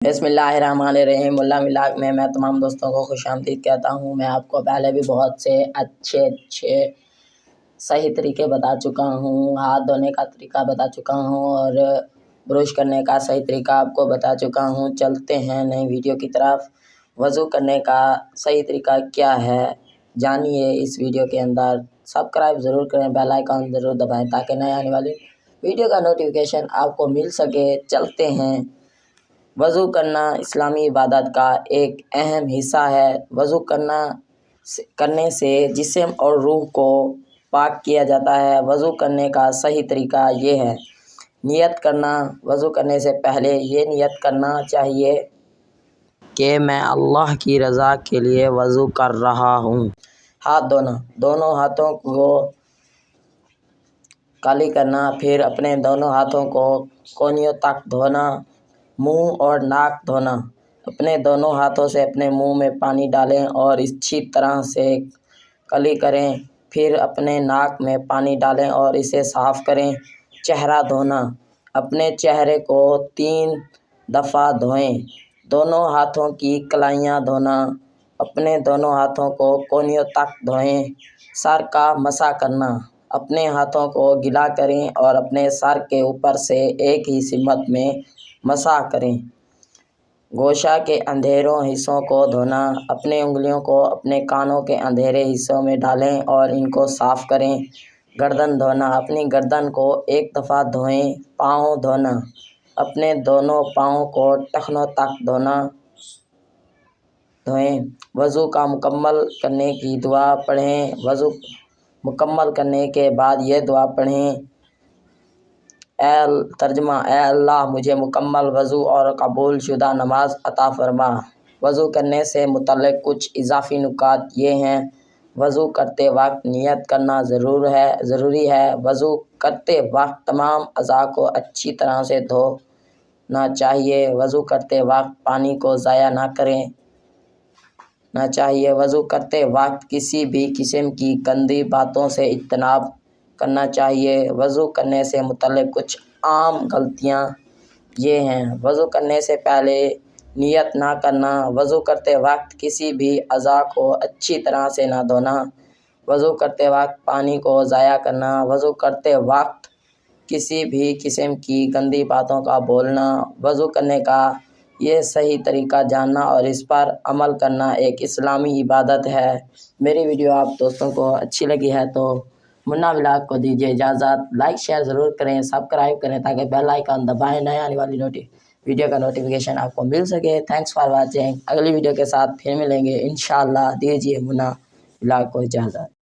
بسم اللہ الرحمن الرحیم۔ ملا ملاق میں تمام دوستوں کو خوش آمدید کہتا ہوں۔ میں آپ کو پہلے بھی بہت سے اچھے صحیح طریقے بتا چکا ہوں، ہاتھ دھونے کا طریقہ بتا چکا ہوں اور برش کرنے کا صحیح طریقہ آپ کو بتا چکا ہوں۔ چلتے ہیں نئی ویڈیو کی طرف۔ وضو کرنے کا صحیح طریقہ کیا ہے جانیے اس ویڈیو کے اندر۔ سبسکرائب ضرور کریں، بیل آئیکن ضرور دبائیں تاکہ نئے آنے والی ویڈیو کا نوٹیفیکیشن آپ کو مل سکے۔ چلتے ہیں۔ وضو کرنا اسلامی عبادت کا ایک اہم حصہ ہے۔ وضو کرنے سے جسم اور روح کو پاک کیا جاتا ہے۔ وضو کرنے کا صحیح طریقہ یہ ہے۔ نیت کرنا۔ وضو کرنے سے پہلے یہ نیت کرنا چاہیے کہ میں اللہ کی رضا کے لیے وضو کر رہا ہوں۔ ہاتھ دھونا۔ دونوں ہاتھوں کو کالی کرنا، پھر اپنے دونوں ہاتھوں کو کونیوں تک دھونا۔ منہ اور ناک دھونا۔ اپنے دونوں ہاتھوں سے اپنے منہ میں پانی ڈالیں اور اچھی طرح سے کلی کریں، پھر اپنے ناک میں پانی ڈالیں اور اسے صاف کریں۔ چہرہ دھونا۔ اپنے چہرے کو 3 دفعہ دھوئیں۔ دونوں ہاتھوں کی کلائیاں دھونا۔ اپنے دونوں ہاتھوں کو کونیوں تک دھوئیں۔ سر کا مسح کرنا۔ اپنے ہاتھوں کو گیلا کریں اور اپنے سر کے اوپر سے ایک ہی سمت میں مسح کریں۔ گوشہ کے اندھیروں حصوں کو دھونا۔ اپنے انگلیوں کو اپنے کانوں کے اندھیرے حصوں میں ڈالیں اور ان کو صاف کریں۔ گردن دھونا۔ اپنی گردن کو 1 دفعہ دھوئیں۔ پاؤں دھونا۔ اپنے دونوں پاؤں کو ٹخنوں تک دھوئیں۔ وضو کا مکمل کرنے کی دعا پڑھیں۔ وضو مکمل کرنے کے بعد یہ دعا پڑھیں۔ ترجمہ: اے اللہ، مجھے مکمل وضو اور قبول شدہ نماز عطا فرما۔ وضو کرنے سے متعلق کچھ اضافی نکات یہ ہیں۔ وضو کرتے وقت نیت کرنا ضروری ہے۔ وضو کرتے وقت تمام اعضاء کو اچھی طرح سے دھونا چاہیے۔ وضو کرتے وقت پانی کو ضائع نہ کرنا چاہیے۔ وضو کرتے وقت کسی بھی قسم کی گندی باتوں سے اجتناب کرنا چاہیے۔ وضو کرنے سے متعلق کچھ عام غلطیاں یہ ہیں۔ وضو کرنے سے پہلے نیت نہ کرنا۔ وضو کرتے وقت کسی بھی اعضاء کو اچھی طرح سے نہ دھونا۔ وضو کرتے وقت پانی کو ضائع کرنا۔ وضو کرتے وقت کسی بھی قسم کی گندی باتوں کا بولنا۔ وضو کرنے کا یہ صحیح طریقہ جاننا اور اس پر عمل کرنا ایک اسلامی عبادت ہے۔ میری ویڈیو آپ دوستوں کو اچھی لگی ہے تو منا ملاق کو دیجیے اجازت۔ لائک شیئر ضرور کریں، سبسکرائب کریں تاکہ بیل آئیکن دبائیں، نئے آنے والی ویڈیو کا نوٹیفیکیشن آپ کو مل سکے۔ Thanks for watching. اگلی ویڈیو کے ساتھ پھر ملیں گے انشاءاللہ۔ دیجیے منا ملاق کو اجازت۔